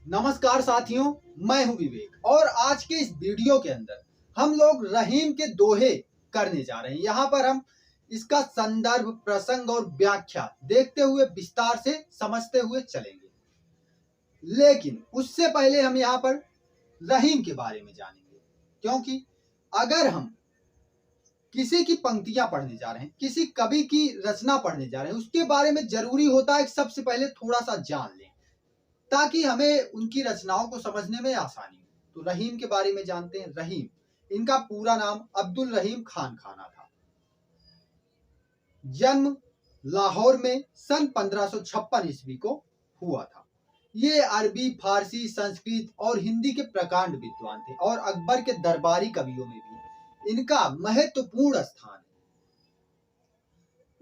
नमस्कार साथियों, मैं हूं विवेक और आज के इस वीडियो के अंदर हम लोग रहीम के दोहे करने जा रहे हैं। यहाँ पर हम इसका संदर्भ, प्रसंग और व्याख्या देखते हुए विस्तार से समझते हुए चलेंगे। लेकिन उससे पहले हम यहाँ पर रहीम के बारे में जानेंगे, क्योंकि अगर हम किसी की पंक्तियां पढ़ने जा रहे हैं, किसी कवि की रचना पढ़ने जा रहे हैं, उसके बारे में जरूरी होता है कि सबसे पहले थोड़ा सा जान लें ताकि हमें उनकी रचनाओं को समझने में आसानी हो। तो रहीम के बारे में जानते हैं। रहीम, इनका पूरा नाम अब्दुल रहीम खान खाना था। जन्म लाहौर में सन 1556 ईस्वी को हुआ था। ये अरबी, फारसी, संस्कृत और हिंदी के प्रकांड विद्वान थे और अकबर के दरबारी कवियों में भी इनका महत्वपूर्ण स्थान है।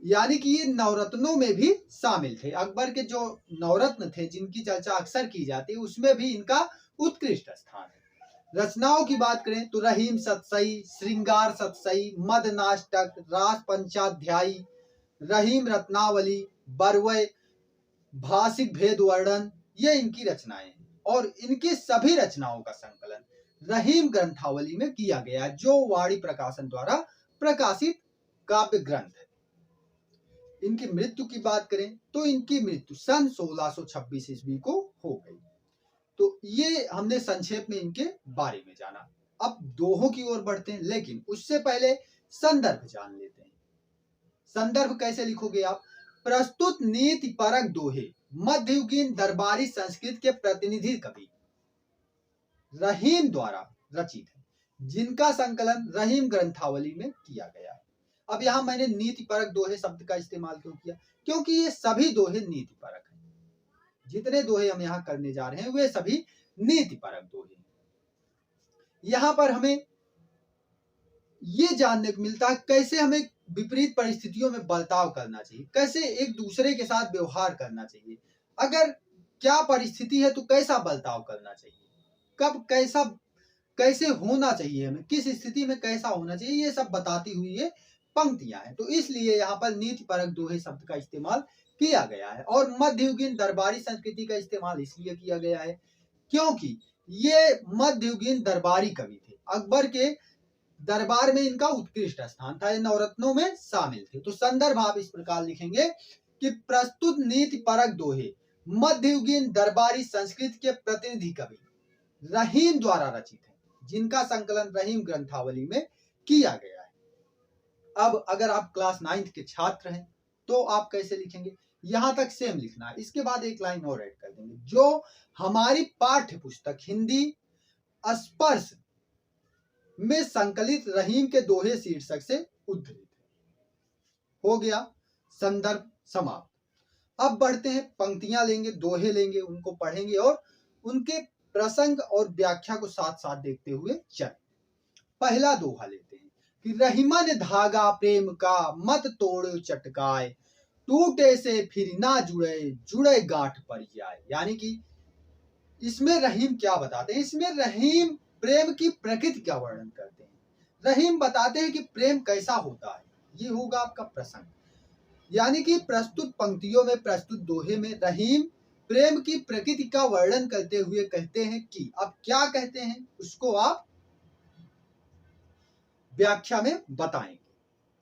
यानी कि ये नवरत्नों में भी शामिल थे। अकबर के जो नवरत्न थे जिनकी चर्चा अक्सर की जाती है, उसमें भी इनका उत्कृष्ट स्थान है। रचनाओं की बात करें तो रहीम सतसई, श्रृंगार सतसई, मदनाष्टक, रास पंचाध्यायी, रहीम रत्नावली, बरवय, भाषिक भेद वर्णन, ये इनकी रचनाएं हैं। और इनकी सभी रचनाओं का संकलन रहीम ग्रंथावली में किया गया है, जो वाणी प्रकाशन द्वारा प्रकाशित काव्य ग्रंथ है। इनकी मृत्यु की बात करें तो इनकी मृत्यु सन 1626 ईस्वी को हो गई। तो ये हमने संक्षेप में इनके बारे में जाना। अब दोहों की ओर बढ़ते हैं, लेकिन उससे पहले संदर्भ जान लेते हैं। संदर्भ कैसे लिखोगे आप? प्रस्तुत नीति परक दोहे मध्ययुगीन दरबारी संस्कृत के प्रतिनिधि कवि रहीम द्वारा रचित है, जिनका संकलन रहीम ग्रंथावली में किया गया है। अब यहाँ मैंने नीति परक दोहे शब्द का इस्तेमाल क्यों किया? क्योंकि ये सभी दोहे नीति परक हैं। जितने दोहे हम यहाँ करने जा रहे हैं वे सभी नीति परक दोहे हैं। यहाँ पर हमें ये जानने को मिलता है कैसे हमें विपरीत परिस्थितियों में बर्ताव करना चाहिए, कैसे एक दूसरे के साथ व्यवहार करना चाहिए, अगर क्या परिस्थिति है तो कैसा बर्ताव करना चाहिए, कब कैसे होना चाहिए, हमें किस स्थिति में कैसा होना चाहिए, ये सब बताती हुई ये पंक्तियां हैं। तो इसलिए यहाँ पर नीति परक दोहे शब्द का इस्तेमाल किया गया है। और मध्ययुगीन दरबारी संस्कृति का इस्तेमाल इसलिए किया गया है क्योंकि ये मध्ययुगीन दरबारी कवि थे। अकबर के दरबार में इनका उत्कृष्ट स्थान था, ये नवरत्नों में शामिल थे। तो संदर्भ आप इस प्रकार लिखेंगे कि प्रस्तुत नीति परक दोहे मध्ययुगीन दरबारी संस्कृत के प्रतिनिधि कवि रहीम द्वारा रचित है, जिनका संकलन रहीम ग्रंथावली में किया गया है। अब अगर आप क्लास 9th के छात्र हैं तो आप कैसे लिखेंगे? यहां तक सेम लिखना है, इसके बाद एक लाइन और ऐड कर देंगे, जो हमारी पाठ्य पुस्तक हिंदी स्पर्श में संकलित रहीम के दोहे शीर्षक से उद्धृत है। हो गया संदर्भ समाप्त। अब बढ़ते हैं, पंक्तियां लेंगे, दोहे लेंगे, उनको पढ़ेंगे और उनके प्रसंग और व्याख्या को साथ साथ देखते हुए चलें। पहला दोहा लेते हैं कि रहीमन धागा प्रेम का मत तोड़ चटकाए, टूटे से फिर ना जुड़े, जुड़े गांठ पर जाए। यानी कि इसमें रहीम क्या बताते हैं? इसमें रहीम प्रेम की प्रकृति का वर्णन करते हैं। रहीम बताते हैं कि प्रेम कैसा होता है। ये होगा आपका प्रसंग। यानी कि प्रस्तुत पंक्तियों में, प्रस्तुत दोहे में रहीम प्रेम की प्रकृति का वर्णन करते हुए कहते हैं कि, अब क्या कहते हैं उसको आप व्याख्या में बताएंगे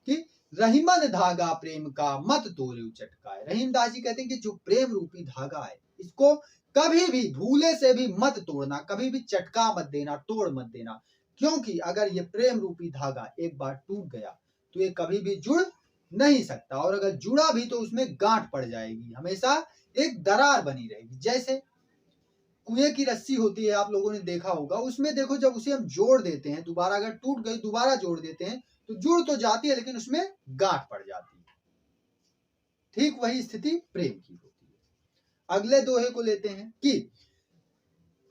कि रहीमन धागा प्रेम का मत तोड़े चटकाए। रहीमदास जी कहते हैं कि जो प्रेम रूपी धागा है, इसको कभी भी भूले से भी मत तोड़ना, कभी भी चटका मत देना, तोड़ मत देना, क्योंकि अगर ये प्रेम रूपी धागा एक बार टूट गया तो ये कभी भी जुड़ नहीं सकता, और अगर जुड़ा भी तो उसमें गांठ पड़ जाएगी, हमेशा एक दरार बनी रहेगी। जैसे कुएं की रस्सी होती है, आप लोगों ने देखा होगा, उसमें देखो जब उसे हम जोड़ देते हैं, दोबारा अगर टूट गई दोबारा जोड़ देते हैं तो जुड़ तो जाती है लेकिन उसमें गांठ पड़ जाती है। ठीक वही स्थिति प्रेम की होती है। अगले दोहे को लेते हैं कि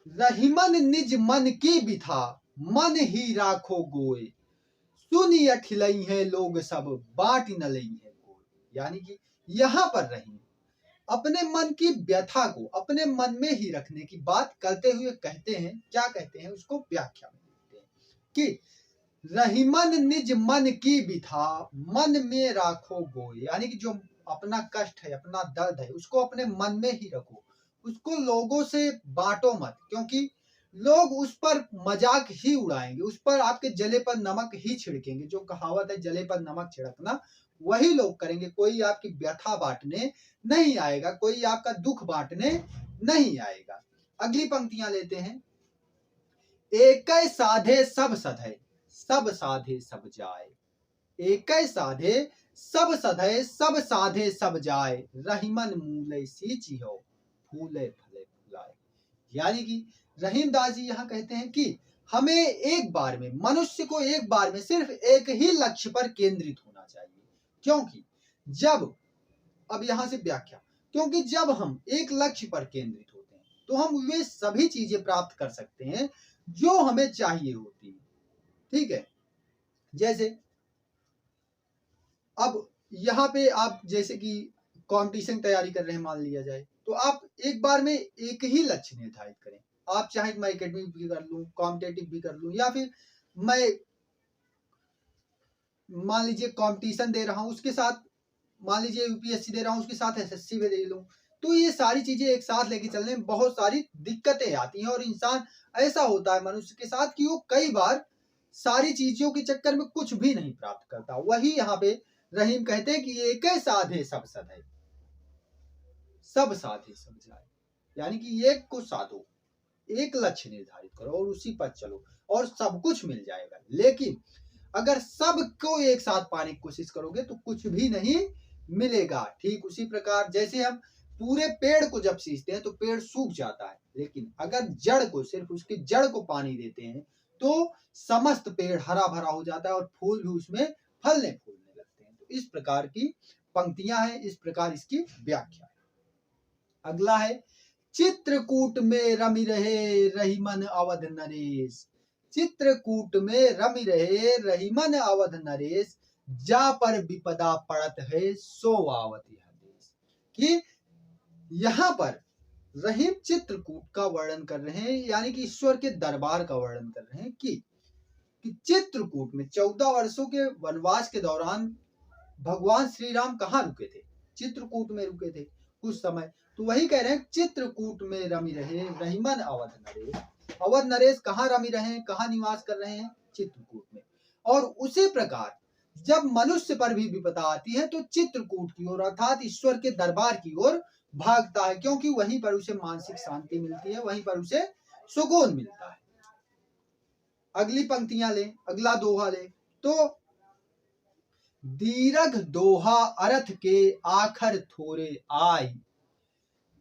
रहीमन निज मन की बिथा, मन ही राखो गोए, सुनी अठिलई है लोग सब, बांट न लई है कोई। यानी कि यहाँ पर रहीम अपने मन की व्यथा को अपने मन में ही रखने की बात करते हुए कहते हैं। क्या कहते हैं उसको व्याख्या में देखते हैं कि रहीमन निज मन की बिथा, मन में राखो गोए। यानी कि जो अपना कष्ट है, अपना दर्द है, उसको अपने मन में ही रखो, उसको लोगों से बांटो मत, क्योंकि लोग उस पर मजाक ही उड़ाएंगे, उस पर आपके जले पर नमक ही छिड़केंगे। जो कहावत है जले पर नमक छिड़कना, वही लोग करेंगे। कोई आपकी व्यथा बांटने नहीं आएगा, कोई आपका दुख बांटने नहीं आएगा। अगली पंक्तियां लेते हैं। एक साधे सब सधे, सब साधे सब जाए। एक साधे सब सधे, सब साधे सब जाए। रहीमन मूले सींची हो, फूले फले फुलाए। यानी कि रहीम दास जी यहाँ कहते हैं कि हमें एक बार में, मनुष्य को एक बार में सिर्फ एक ही लक्ष्य पर केंद्रित होना चाहिए। क्योंकि जब, अब यहां से व्याख्या, क्योंकि जब हम एक लक्ष्य पर केंद्रित होते हैं तो हम वे सभी चीजें प्राप्त कर सकते हैं जो हमें चाहिए होती है। ठीक है, जैसे अब यहाँ पे आप जैसे कि कंपटीशन तैयारी कर रहे हैं मान लिया जाए, तो आप एक बार में एक ही लक्ष्य निर्धारित करें। आप चाहे मैं एकेडमिक भी कर लूं, कॉम्पिटेटिव भी कर लूं, या फिर मैं मान लीजिए कंपटीशन दे रहा हूं, उसके साथ मान लीजिए यूपीएससी दे रहा हूं, उसके साथ एसएससी भी दे लूं। तो ये सारी चीजें एक साथ लेके चलने में बहुत सारी दिक्कतें आती हैं, और इंसान ऐसा होता है मनुष्य के साथ कि वो कई बार सारी चीजों के चक्कर में कुछ भी नहीं प्राप्त करता। वही यहाँ पे रहीम कहते हैं कि एक साधे सब सधे, सब साधे सब जाए। यानी कि एक को साधो, एक लक्ष्य निर्धारित करो और उसी पर चलो और सब कुछ मिल जाएगा। लेकिन अगर सबको एक साथ पाने की कोशिश करोगे तो कुछ भी नहीं मिलेगा। ठीक उसी प्रकार जैसे हम पूरे पेड़ को जब सींचते हैं तो पेड़ सूख जाता है, लेकिन अगर जड़ को, सिर्फ उसकी जड़ को पानी देते हैं तो समस्त पेड़ हरा भरा हो जाता है और फूल भी उसमें फलने फूलने लगते हैं। तो इस प्रकार की पंक्तियां हैं, इस प्रकार इसकी व्याख्या है। अगला है, चित्रकूट में रमी रहे रहीमन अवध नरेश। चित्रकूट में रमी रहे रहीमन अवध नरेश, जा पर विपदा पड़त है सो आवत यह देश। कि यहाँ पर रहीम चित्रकूट का वर्णन कर रहे हैं, यानी कि ईश्वर के दरबार का वर्णन कर रहे हैं कि चित्रकूट में 14 वर्षों के वनवास के दौरान भगवान श्री राम कहाँ रुके थे? चित्रकूट में रुके थे कुछ समय। तो वही कह रहे हैं, चित्रकूट में रमी रहे रहीमन अवध नरेश। अवध नरेश कहाँ रमी रहे हैं, कहाँ निवास कर रहे हैं? चित्रकूट में। और उसी प्रकार जब मनुष्य पर भी विपदा आती है तो चित्रकूट की ओर, अर्थात ईश्वर के दरबार की ओर भागता है, क्योंकि वहीं पर उसे मानसिक शांति मिलती है, वहीं पर उसे सुकून मिलता है। अगली पंक्तियां ले, अगला दोहा ले, तो दीरघ दोहा अर्थ के आखर थोरे आय,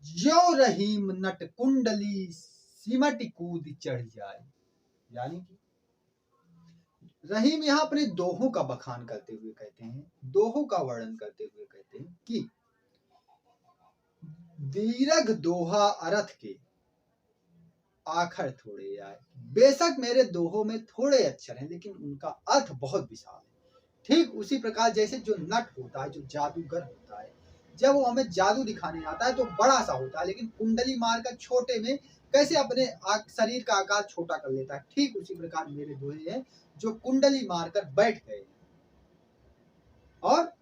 जो रहीम नट कुंडली सिमट कूद चढ़ जाए। यानी कि रहीम यहाँ अपने दोहों का बखान करते हुए कहते हैं, दोहों का वर्णन करते हुए कहते हैं कि दीरघ दोहा अर्थ के आखर थोड़े आए। बेशक मेरे दोहों में थोड़े अक्षर हैं, लेकिन उनका अर्थ बहुत विशाल है। ठीक उसी प्रकार जैसे जो नट होता है, जो जादूगर होता है, जब वो हमें जादू दिखाने आता है तो बड़ा सा होता है, लेकिन कुंडली मारकर छोटे में कैसे अपने शरीर का आकार छोटा कर लेता है, ठीक उसी प्रकार मेरे दोहे हैं जो कुंडली मारकर बैठ गए, और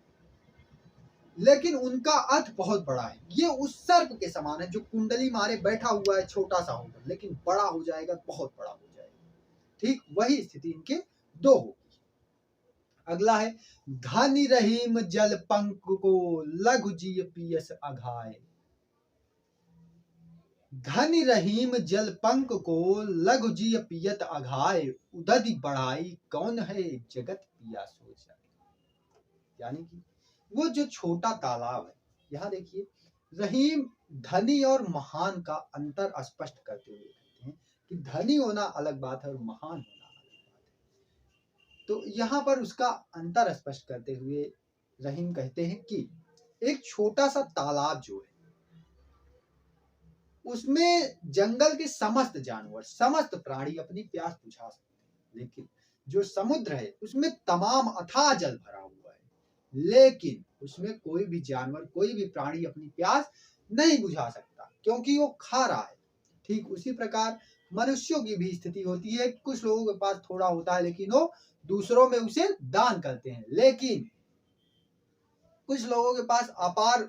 लेकिन उनका अर्थ बहुत बड़ा है। ये उस सर्प के समान है जो कुंडली मारे बैठा हुआ है छोटा सा होकर, लेकिन बड़ा हो जाएगा, बहुत बड़ा हो जाएगा। ठीक वही स्थिति इनके दो होगी। अगला है, धनी रहीम जल पंक को लघु जीय पियस अघाए। धनी रहीम जल पंक को लघु जीय पियत अघाए, उदधि बढ़ाई कौन है जगत पिया सो जाए। यानी कि वो जो छोटा तालाब है, यहाँ देखिए रहीम धनी और महान का अंतर स्पष्ट करते हुए कहते हैं कि धनी होना अलग बात है और महान होना अलग बात है। तो यहाँ पर उसका अंतर स्पष्ट करते हुए रहीम कहते हैं कि एक छोटा सा तालाब जो है उसमें जंगल के समस्त जानवर, समस्त प्राणी अपनी प्यास बुझा सकते हैं, लेकिन जो समुद्र है उसमें तमाम अथाह जल भरा हुआ है, लेकिन उसमें कोई भी जानवर, कोई भी प्राणी अपनी प्यास नहीं बुझा सकता, क्योंकि वो खा रहा है। ठीक उसी प्रकार मनुष्यों की भी स्थिति होती है, कुछ लोगों के पास थोड़ा होता है लेकिन वो दूसरों में उसे दान करते हैं, लेकिन कुछ लोगों के पास अपार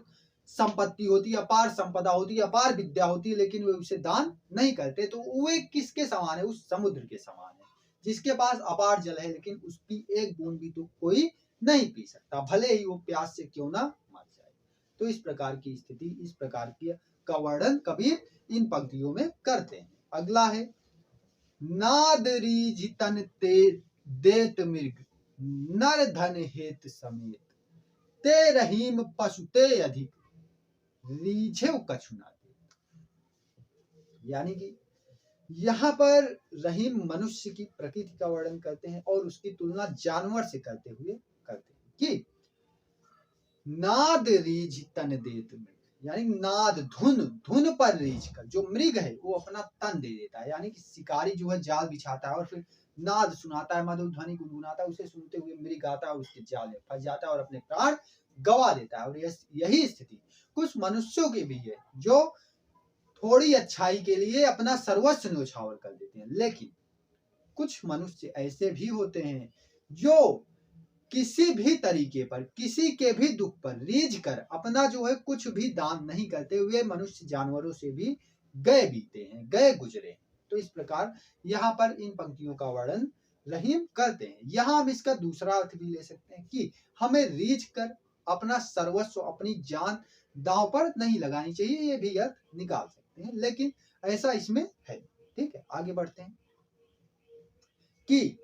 संपत्ति होती है, अपार संपदा होती है, अपार विद्या होती है, लेकिन वे उसे दान नहीं करते, तो वे किसके समान है? उस समुद्र के समान है जिसके पास अपार जल है, लेकिन उसकी एक बूंद भी तो कोई नहीं पी सकता, भले ही वो प्यास से क्यों ना मर जाए। तो इस प्रकार की स्थिति, इस प्रकार की का वर्णन कबीर इन पंक्तियों में करते हैं। अगला है, नाद रीझ तन ते देत मृग, नर धन हेत समेत, ते रहीम पशु ते अधिक, रीझे कछु ना दे। यानी कि यहाँ पर रहीम मनुष्य की प्रकृति का वर्णन करते हैं और उसकी तुलना जानवर से करते हुए करते हैं कि नाद रीझ तन देत मृग, यानी नाद धुन पर रीझ कर जो मृग है वो अपना तन दे देता है। यानी कि शिकारी जो है जाल बिछाता है और फिर नाद सुनाता है, मधुर ध्वनि गुनगुनाता है, उसे सुनते हुए मृग आता है और उसके जाल में फंस जाता है और अपने प्राण गवा देता है। और यही स्थिति कुछ मनुष्यों की भी है जो थोड़ी अच्छाई के लिए अपना सर्वस्व न्यौछावर कर देते हैं, लेकिन कुछ मनुष्य ऐसे भी होते हैं जो किसी भी तरीके पर किसी के भी दुख पर रीझ कर अपना जो है कुछ भी दान नहीं करते, वे मनुष्य जानवरों से भी गए बीते हैं, गए गुजरे हैं। तो इस प्रकार यहाँ पर इन पंक्तियों का वर्णन रहीम करते हैं। यहाँ हम इसका दूसरा अर्थ भी ले सकते हैं कि हमें रीझ कर अपना सर्वस्व, अपनी जान दांव पर नहीं लगानी चाहिए, ये भी अर्थ निकाल सकते हैं, लेकिन ऐसा इसमें है। ठीक है, आगे बढ़ते हैं कि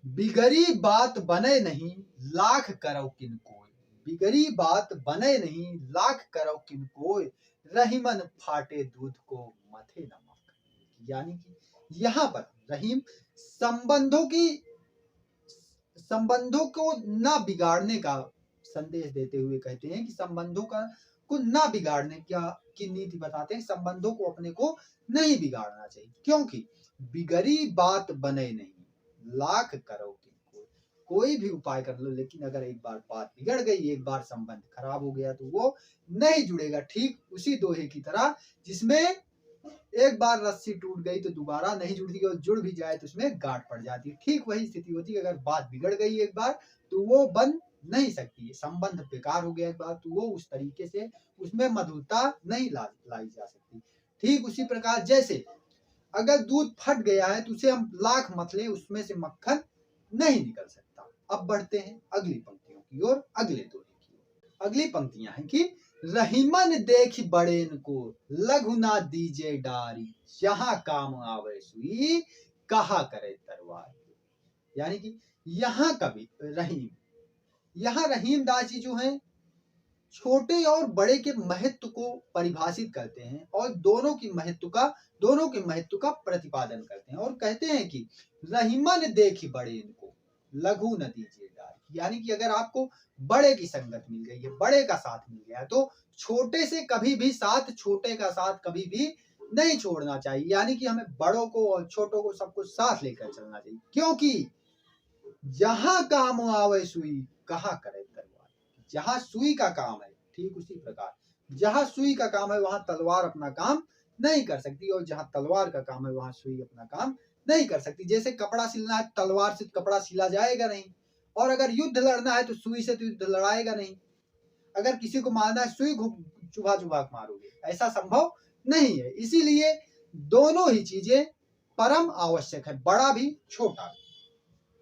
बिगड़ी बात बने नहीं लाख करो किन कोय, बिगड़ी बात बने नहीं लाख करो किन कोय, रहीमन फाटे दूध को मथे नमक। यानी कि यहाँ पर रहीम संबंधों को न बिगाड़ने का संदेश देते हुए कहते हैं कि संबंधों को न बिगाड़ने की नीति बताते हैं। संबंधों को अपने को नहीं बिगाड़ना चाहिए, क्योंकि बिगड़ी बात बने नहीं लाख करो कोई भी उपाय कर लो, लेकिन अगर एक बार बात बिगड़ गई, एक बार संबंध खराब हो गया तो वो नहीं जुड़ेगा। ठीक उसी दोहे की तरह जिसमें एक बार रस्सी टूट गई तो दोबारा नहीं जुड़ती, और जुड़ भी जाए तो उसमें गांठ पड़ जाती है। ठीक वही स्थिति होती है, अगर बात बिगड़ गई एक बार तो वो बन नहीं सकती है। संबंध बेकार हो गया एक बार तो वो उस तरीके से उसमें मधुरता नहीं लाई जा सकती। ठीक उसी प्रकार जैसे अगर दूध फट गया है तो उसे हम लाख मत ले, उसमें से मक्खन नहीं निकल सकता। अब बढ़ते हैं अगली पंक्तियों की ओर, अगले दोहे की ओर। अगली पंक्तियां हैं कि रहीमन देख बड़ेन को लघु ना दीजे डारी, जहां काम आवे सुई कहा करे तरवार। यानी कि यहाँ कवि यहाँ रहीम दास जी जो हैं छोटे और बड़े के महत्व को परिभाषित करते हैं और दोनों के महत्व का प्रतिपादन करते हैं और कहते हैं कि रहीमन देखी बड़े इनको लघु न दीजिए डार। यानी कि अगर आपको बड़े की संगत मिल गई है, बड़े का साथ मिल गया, तो छोटे से कभी भी साथ, छोटे का साथ कभी भी नहीं छोड़ना चाहिए। यानी कि हमें बड़ों को और छोटों को सबको साथ लेकर चलना चाहिए, क्योंकि जहां काम आवे सुई कहा करे तलवार। जहां सुई का काम है, ठीक उसी प्रकार जहां सुई का काम है वहां तलवार अपना काम नहीं कर सकती, और जहां तलवार का काम है वहां सुई अपना काम नहीं कर सकती। जैसे कपड़ा सिलना है, तलवार से कपड़ा सिला जाएगा नहीं, और अगर युद्ध लड़ना है तो सुई से तो युद्ध लड़ाएगा नहीं। अगर किसी को मारना है सुई चुभा चुभा मारोगे, ऐसा संभव नहीं है। इसीलिए दोनों ही चीजें परम आवश्यक है, बड़ा भी छोटा भी।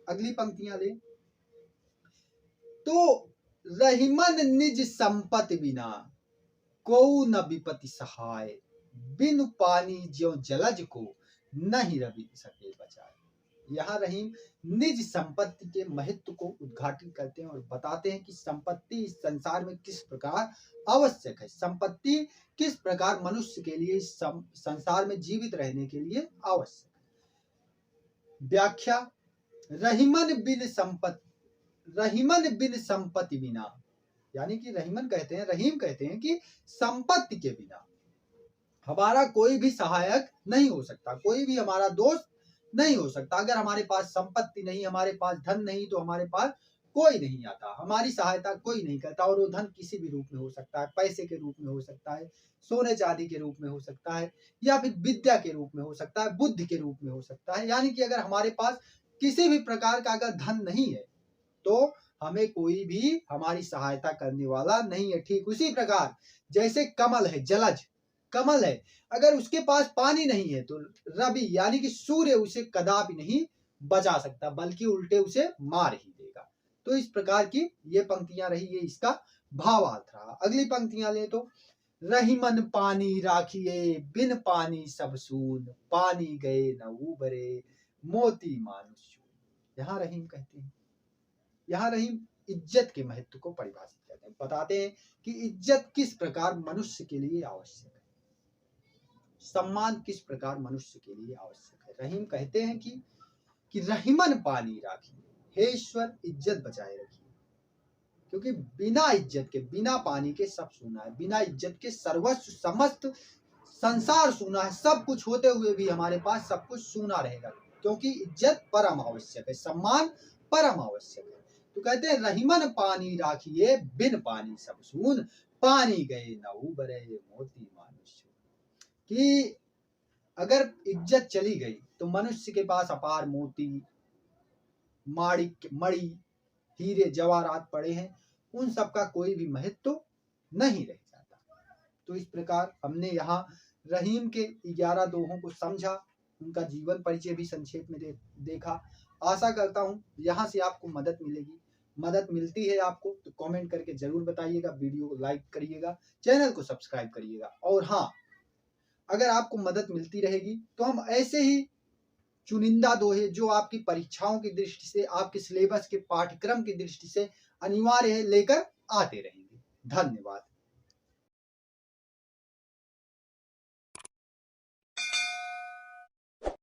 अगली पंक्तियां ले तो रहीमन निज संपत्ति बिना को न विपत्ति सहाय, बिन पानी ज्यों जलज को नहीं रवि सके बचाए। यहाँ रहीम निज संपत्ति के महत्व को उद्घाटित करते हैं और बताते हैं कि संपत्ति इस संसार में किस प्रकार आवश्यक है, संपत्ति किस प्रकार मनुष्य के लिए संसार में जीवित रहने के लिए आवश्यक है। व्याख्या रहीमन बिन संपत्ति बिना, यानी कि रहीम कहते हैं कि संपत्ति के बिना हमारा कोई भी सहायक नहीं हो सकता, कोई भी हमारा दोस्त नहीं हो सकता। अगर हमारे पास संपत्ति नहीं, हमारे पास धन नहीं, तो हमारे पास कोई नहीं आता, हमारी सहायता कोई नहीं करता। और वो धन किसी भी रूप में हो सकता है, पैसे के रूप में हो सकता है, सोने चांदी के रूप में हो सकता है, या फिर विद्या के रूप में हो सकता है, बुद्धि के रूप में हो सकता है। यानी कि अगर हमारे पास किसी भी प्रकार का अगर धन नहीं है तो हमें कोई भी हमारी सहायता करने वाला नहीं है। ठीक उसी प्रकार जैसे कमल है, जलज कमल है, अगर उसके पास पानी नहीं है तो रवि यानी कि सूर्य उसे कदापि नहीं बचा सकता, बल्कि उल्टे उसे मार ही देगा। तो इस प्रकार की ये पंक्तियां रही, ये इसका भावार्थ रहा। अगली पंक्तियां ले तो रही मन पानी राखिए, बिन पानी सब सून, पानी गए न उबरे, मोती मानुष। यहाँ रहीम कहते हैं, यहाँ रहीम इज्जत के महत्व को परिभाषित करते हैं, बताते हैं कि इज्जत किस प्रकार मनुष्य के लिए आवश्यक है, सम्मान किस प्रकार मनुष्य के लिए आवश्यक है। रहीम कहते हैं कि रहीमन पानी राखिए, हे ईश्वर इज्जत बचाए रखिए, क्योंकि बिना इज्जत के, बिना पानी के सब सूना है, बिना इज्जत के सर्वस्व समस्त संसार सूना है, सब कुछ होते हुए भी हमारे पास सब कुछ सूना रहेगा, क्योंकि इज्जत परम आवश्यक है, सम्मान परम आवश्यक है। तो कहते हैं रहीमन पानी राखिए, बिन पानी सब सून, पानी गए न उबरे, मोती मानुष। कि अगर इज्जत चली गई तो मनुष्य के पास अपार मोती, माणिक, मणि, हीरे जवाहरात पड़े हैं, उन सब का कोई भी महत्व नहीं रह जाता। तो इस प्रकार हमने यहाँ रहीम के 11 दोहों को समझा, उनका जीवन परिचय भी संक्षेप में देखा। आशा करता हूँ यहाँ से आपको मदद मिलेगी। मदद मिलती है आपको तो कमेंट करके जरूर बताइएगा, वीडियो को लाइक करिएगा, चैनल को सब्सक्राइब करिएगा। और हाँ, अगर आपको मदद मिलती रहेगी तो हम ऐसे ही चुनिंदा दोहे जो आपकी परीक्षाओं की दृष्टि से, आपके सिलेबस के पाठ्यक्रम की दृष्टि से अनिवार्य है, लेकर आते रहेंगे। धन्यवाद।